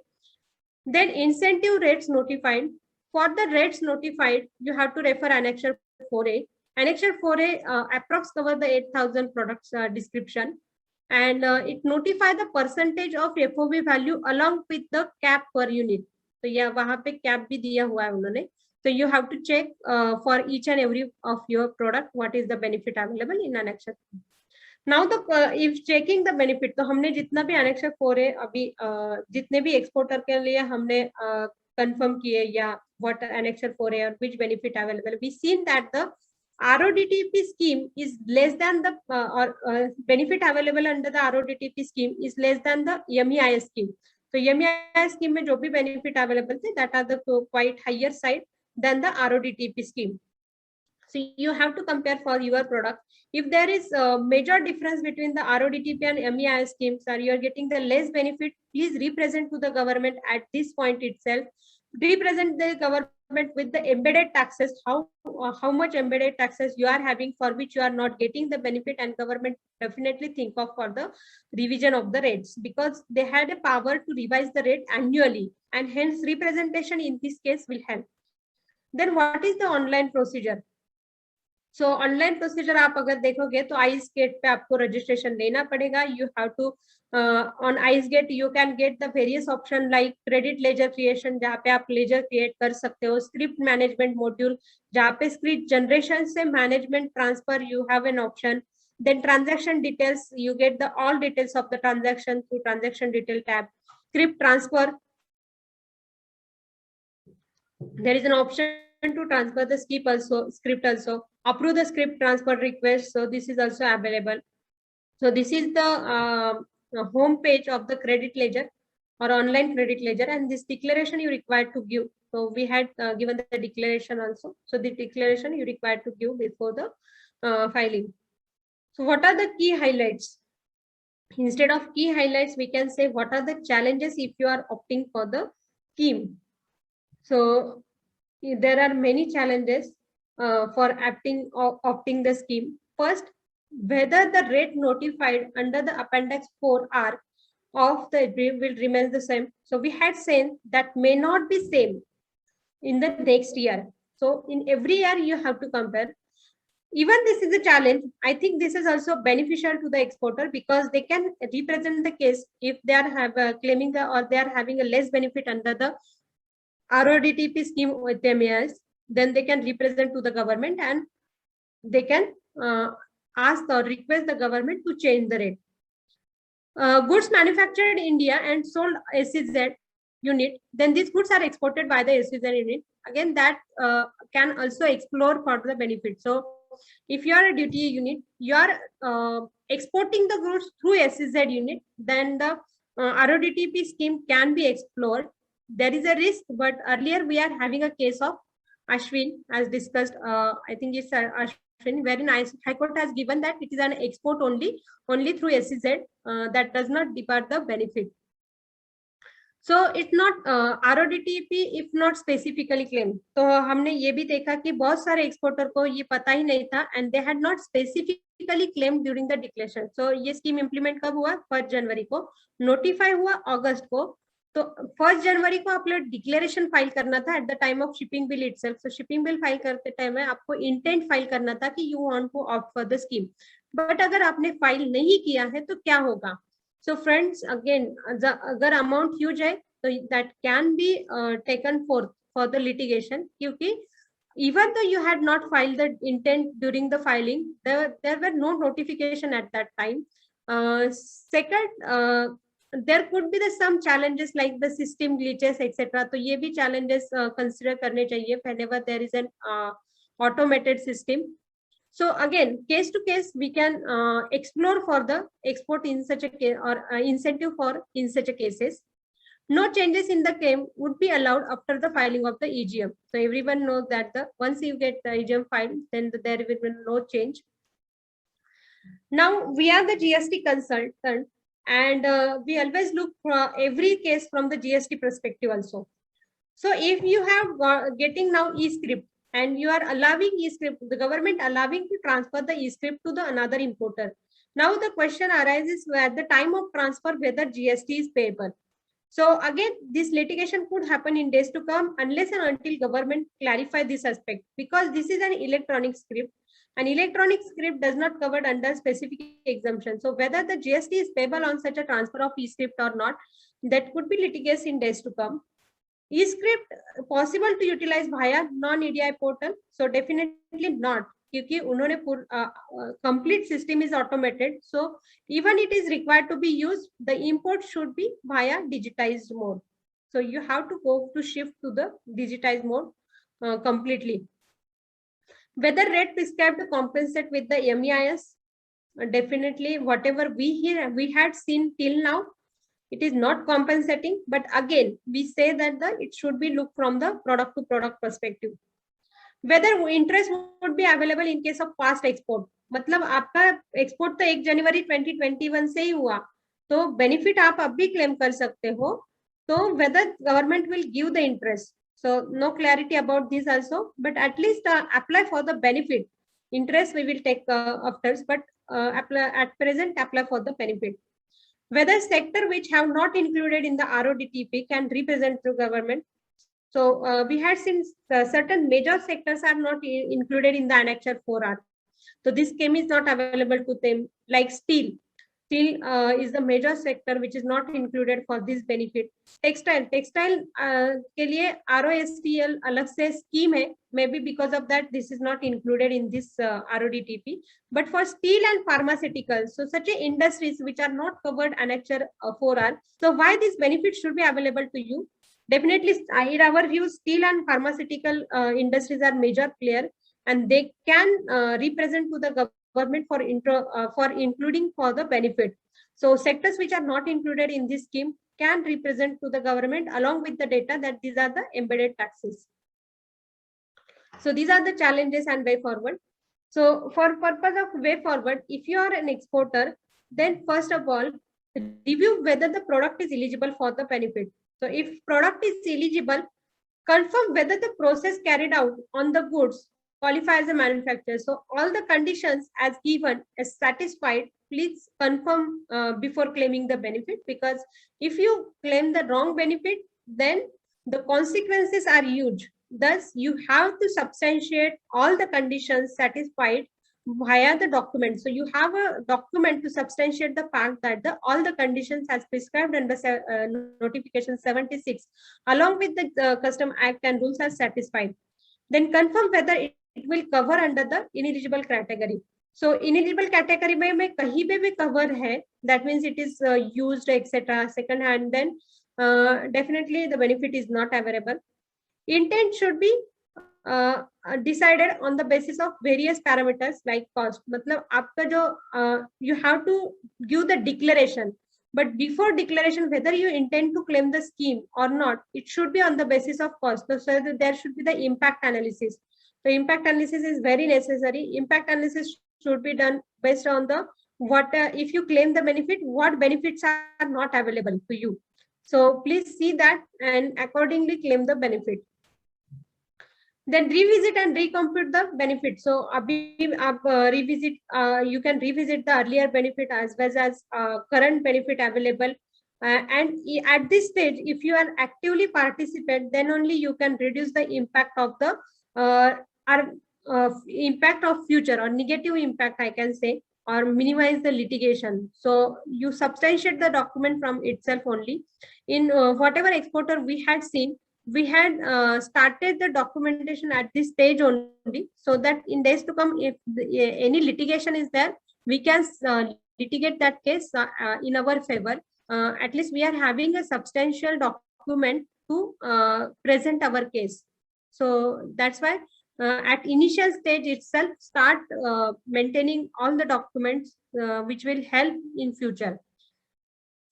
Then incentive rates notified. For the rates notified, you have to refer Annexure 4A. Annexure 4A approx cover the 8,000 products description, and it notify the percentage of FOB value along with the cap per unit. तो यह वहाँ पे cap भी दिया हुआ है उन्होंने. So you have to check for each and every of your product what is the benefit available in Annexure. Now the if checking the benefit, तो हमने जितना भी Annexure 4A अभी जितने भी एक्सपोर्टर के लिए हमने कंफर्म किए या what Annexure 4A or which benefit available, we seen that the RODTEP scheme is less than the benefit available under the RODTEP scheme is less than the MEIS scheme. So MEIS scheme में जो भी benefit available थे, that are the quite higher side than the RODTEP scheme. So you have to compare for your product. If there is a major difference between the RODTEP and MEIS schemes, or you are getting the less benefit, please represent to the government at this point itself. Represent the government with the embedded taxes, how much embedded taxes you are having for which you are not getting the benefit, and government definitely think of for the revision of the rates, because they had a power to revise the rate annually, and hence representation in this case will help. Then what is the online procedure? So online procedure आप अगर देखोगे तो ice gate पे आपको registration लेना पड़ेगा. You have to on ICEGATE you can get the various option like credit ledger creation, जहाँ पे आप लेजर क्रिएट कर सकते हो, स्क्रिप्ट मैनेजमेंट मॉड्यूल जहाँ पे स्क्रिप्ट जनरेशन से management transfer you have an option. Then transaction details, you get the all details of the transaction through transaction detail tab. Script transfer, there is an option to transfer the script also. Approve the script transfer request, so this is also available. So this is the home page of the credit ledger or online credit ledger, and this declaration you required to give. So we had given the declaration also. So the declaration you required to give before the filing. So what are the key highlights? Instead of key highlights, we can say what are the challenges if you are opting for the scheme. So there are many challenges for opting the scheme. First, whether the rate notified under the Appendix 4R of the agreement will remain the same. So we had said that may not be same in the next year. So in every year you have to compare. Even this is a challenge. I think this is also beneficial to the exporter, because they can represent the case if they are claiming or they are having a less benefit under the RODTEP scheme with MEIS, then they can represent to the government and they can ask or request the government to change the rate. Goods manufactured in India and sold SEZ unit, then these goods are exported by the SEZ unit. Again, that can also explore for the benefit. So if you are a duty unit, you are exporting the goods through SEZ unit, then the RODTEP scheme can be explored. There is a risk, but earlier we are having a case of Ashwin, as discussed. I think it's Ashwin, wherein High Court has given that it is an export only through SEZ, that does not depart the benefit. So it's not RODTEP if not specifically claimed. तो हमने ये भी देखा कि बहुत सारे exporter को ये पता ही नहीं था, and they had not specifically claimed during the declaration. So ये स्कीम इम्प्लीमेंट कब हुआ? 1 जनवरी को. नोटिफाई हुआ अगस्त को. तो 1 जनवरी को आप लोग डिक्लेरेशन फाइल करना था at the time of shipping bill itself. So shipping bill file करते टाइम में आपको इंटेंट फाइल करना था कि you want to opt for the scheme. But अगर आपने फाइल नहीं किया है तो क्या होगा? So friends, again, अगर amount huge है तो that can be taken for the litigation, क्योंकि even though you had not filed the intent during the filing, there were no notification at that time. Second, there could be some challenges like the system glitches, etc. तो ये भी challenges consider करने चाहिए whenever there is an automated system. So again, case to case, we can explore for the export in such a case or incentive for in such a cases. No changes in the claim would be allowed after the filing of the EGM. So everyone knows that once you get the EGM filed, then there will be no change. Now we are the GST consultant. and we always look for every case from the GST perspective also. So if you have getting now e-script and you are allowing e-script, the government allowing to transfer the e-script to the another importer. Now the question arises at the time of transfer whether GST is payable. So again, this litigation could happen in days to come unless and until government clarify this aspect, because this is an electronic script. An electronic script does not covered under specific exemption. So whether the GST is payable on such a transfer of e-script or not, that could be litigated in days to come. E-script possible to utilize via non-EDI portal? So definitely not, क्योंकि उन्होंने complete system is automated. So even it is required to be used, the import should be via digitized mode. So you have to go to shift to the digitized mode completely. Whether rate prescribed to compensate with the MEIS? Definitely, whatever we had seen till now, it is not compensating, but again we say that it should be looked from the product to product perspective. Whether interest would be available in case of past export, मतलब आपका export तो 1 जनवरी 2021 से ही हुआ, तो benefit आप अब भी claim कर सकते हो, तो whether government will give the interest. So no clarity about this also, but at least apply for the benefit. Interest we will take after, but at present apply for the benefit. Whether sector which have not included in the RODTEP can represent the government. So we had seen certain major sectors are not included in the Annexure 4R. So this scheme is not available to them, like steel. Steel is the major sector which is not included for this benefit. Textile के लिए ROSTL अलग से scheme है. Maybe because of that, this is not included in this RODTEP. But for steel and pharmaceuticals, so such industries which are not covered Annexure 4R. So why this benefit should be available to you? Definitely, in our view, steel and pharmaceutical industries are major player, and they can represent to the government for including for the benefit. So sectors which are not included in this scheme can represent to the government along with the data that these are the embedded taxes. So these are the challenges and way forward. So for purpose of way forward, if you are an exporter, then first of all, review whether the product is eligible for the benefit. So if product is eligible, confirm whether the process carried out on the goods qualify as a manufacturer. So all the conditions as given is satisfied, please confirm before claiming the benefit, because if you claim the wrong benefit, then the consequences are huge. Thus, you have to substantiate all the conditions satisfied via the document. So you have a document to substantiate the fact that all the conditions as prescribed under notification 76 along with the custom act and rules are satisfied. Then confirm whether it will cover under the ineligible category. So ineligible category में कहीं पे भी cover है, that means it is used etc. second hand, then definitely the benefit is not available. Intent should be decided on the basis of various parameters like cost. मतलब आपका जो you have to give the declaration, but before declaration whether you intend to claim the scheme or not, it should be on the basis of cost. So there should be the impact analysis. So impact analysis is very necessary. Impact analysis should be done based on the if you claim the benefit, what benefits are not available to you. So please see that and accordingly claim the benefit. Then revisit and recompute the benefit. So revisit, you can revisit the earlier benefit as well as current benefit available. And at this stage, if you are actively participant, then only you can reduce the impact of the impact of future or negative impact, I can say, or minimize the litigation. So you substantiate the document from itself only. In whatever exporter we had seen, we had started the documentation at this stage only, so that in days to come, if any litigation is there, we can litigate that case in our favor. At least we are having a substantial document to present our case. So that's why at initial stage itself, start maintaining all the documents which will help in future.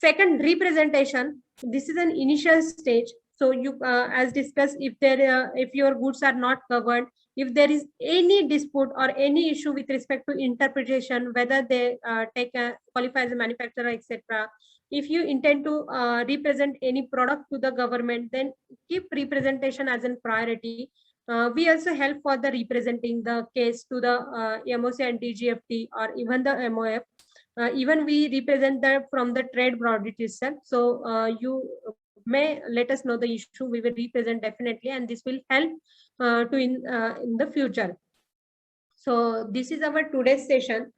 Second, representation. This is an initial stage. So you, as discussed, if your goods are not covered, if there is any dispute or any issue with respect to interpretation, whether they qualify as a manufacturer, etc. If you intend to represent any product to the government, then keep representation as a priority. We also help for the representing the case to the MOC and DGFT or even the MOF. Even we represent that from the trade board itself. So you may let us know the issue. We will represent definitely, and this will help to in the future. So this is our today's session.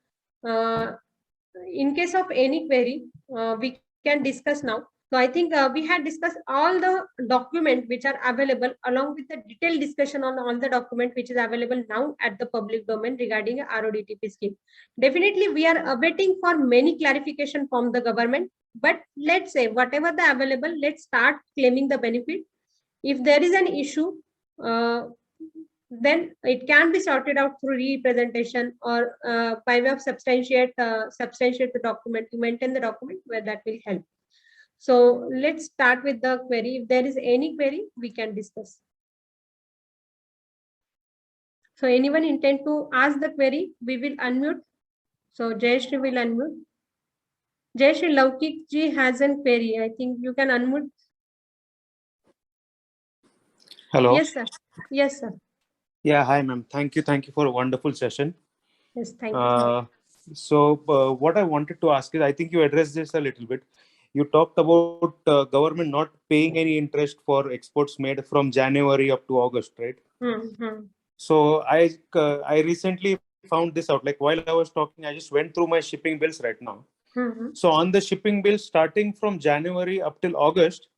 In case of any query, we can discuss now. So I think we had discussed all the documents which are available, along with the detailed discussion on all the document which is available now at the public domain regarding RODTEP scheme. Definitely, we are awaiting for many clarification from the government. But let's say whatever the available, let's start claiming the benefit. If there is an issue, then it can be sorted out through representation or by way of substantiate the document, to maintain the document, where that will help. So let's start with the query. If there is any query, we can discuss. So anyone intend to ask the query, we will unmute. So Jayashree will unmute. Jayashree, Laukik ji has a query. I think you can unmute. Hello. Yes, sir. Yes, sir. Yeah, hi, ma'am. Thank you. Thank you for a wonderful session. Yes, thank you. So what I wanted to ask is, I think you addressed this a little bit. You talked about government not paying any interest for exports made from January up to August, right? Mm-hmm. So I recently found this out. Like while I was talking, I just went through my shipping bills right now. Mm-hmm. So on the shipping bill starting from January up till August,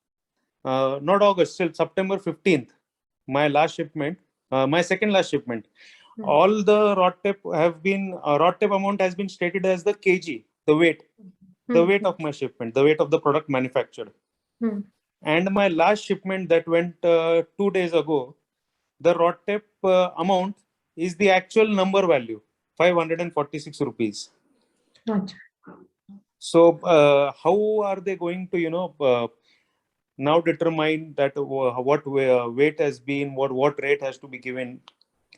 not August, till September 15th, my last shipment, my second last shipment, all the RODTEP have been, RODTEP amount has been stated as the kg, the weight of my shipment, the weight of the product manufactured. And my last shipment that went 2 days ago, the RODTEP amount is the actual number value, 546 rupees. Gotcha. So how are they going to, now determine that what weight has been, what rate has to be given?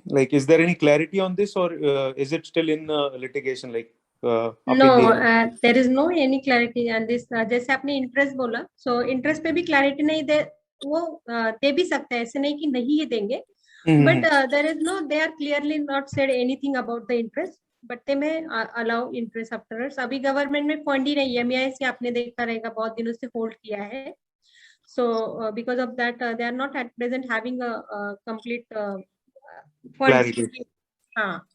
Like, is there any clarity on this, or is it still in litigation? Like, no, there is no any clarity, and this जैसे आपने interest बोला, so interest पे भी clarity नहीं दे, वो दे भी सकते हैं, ऐसे नहीं कि नहीं ही देंगे, but there is no, they are clearly not said anything about the interest, but they may allow interest afterwards. अभी government में fund ही नहीं है, MEIS आपने देखा रहेगा बहुत दिनों से hold किया है, so because of that they are not at present having a complete clarity.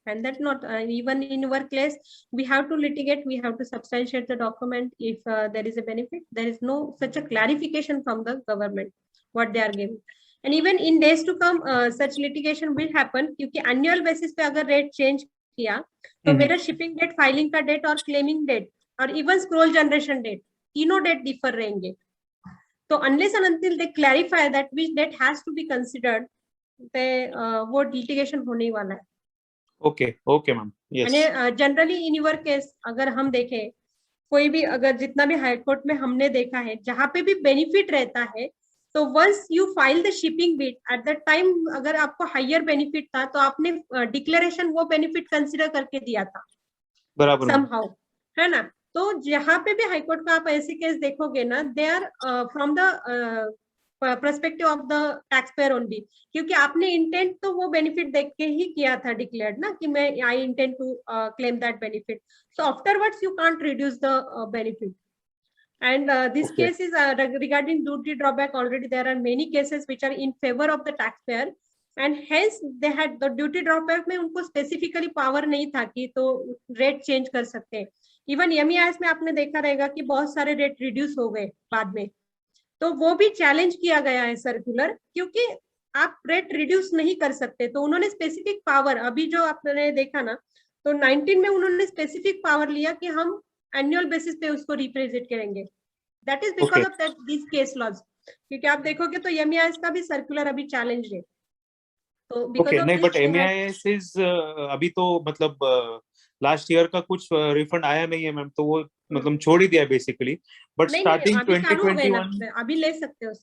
And that not even in workplace we have to litigate, we have to substantiate the document if there is a benefit. There is no such a clarification from the government what they are giving, and even in days to come such litigation will happen, क्योंकि annual basis पे अगर rate change किया तो मेरा shipping date, filing का date और claiming date और even scroll generation date तीनों date differ रहेंगे. So unless and until they clarify that which date has to be considered, वो litigation होने ही वाला है. Okay, ma'am. Yes. यानी जनरली इन यूर केस अगर हम देखें, कोई भी अगर जितना भी हाई कोर्ट में हमने देखा है, जहां पे भी बेनिफिट रहता है, तो once you file the shipping bill at the time, अगर आपको हायर बेनिफिट था तो आपने डिक्लेरेशन वो बेनिफिट कंसिडर करके दिया था बराबर समहाउ, है ना. तो जहां पे भी हाई कोर्ट का आप ऐसे केस देखोगे ना, they are from the perspective of the tax payer only, क्योंकि आपने इंटेंट तो वो बेनिफिट देख के ही किया था डिक्लेयर्ड ना, कि मैं I intent to claim that benefit. So afterwards you can't reduce the benefit. And this case is regarding duty drawback. Already there are many cases which are in favor of the taxpayer, and hence they had the duty drawback में उनको specifically power नहीं था कि तो rate change कर सकते हैं. Even MEIS में आपने देखा रहेगा कि बहुत सारे rate reduce हो गए बाद में, तो वो भी चैलेंज किया गया है सर्कुलर, क्योंकि आप रेट रिड्यूस नहीं कर सकते. तो उन्होंने स्पेसिफिक पावर, अभी जो आपने देखा ना, तो 19 में उन्होंने स्पेसिफिक पावर लिया कि हम एनुअल बेसिस पे उसको रिप्रेजेंट करेंगे. That is because of that this case laws, क्योंकि आप देखोगे तो MEIS का भी सर्कुलर अभी चैलेंज है. तो नहीं, बट MEIS इज अभी तो मतलब लास्ट ईयर का कुछ रिफंड आया नहीं है मैम, तो वो मतलब छोड़ ही दिया बेसिकली. बट स्टार्टिंग 2021 अभी ले सकते हो.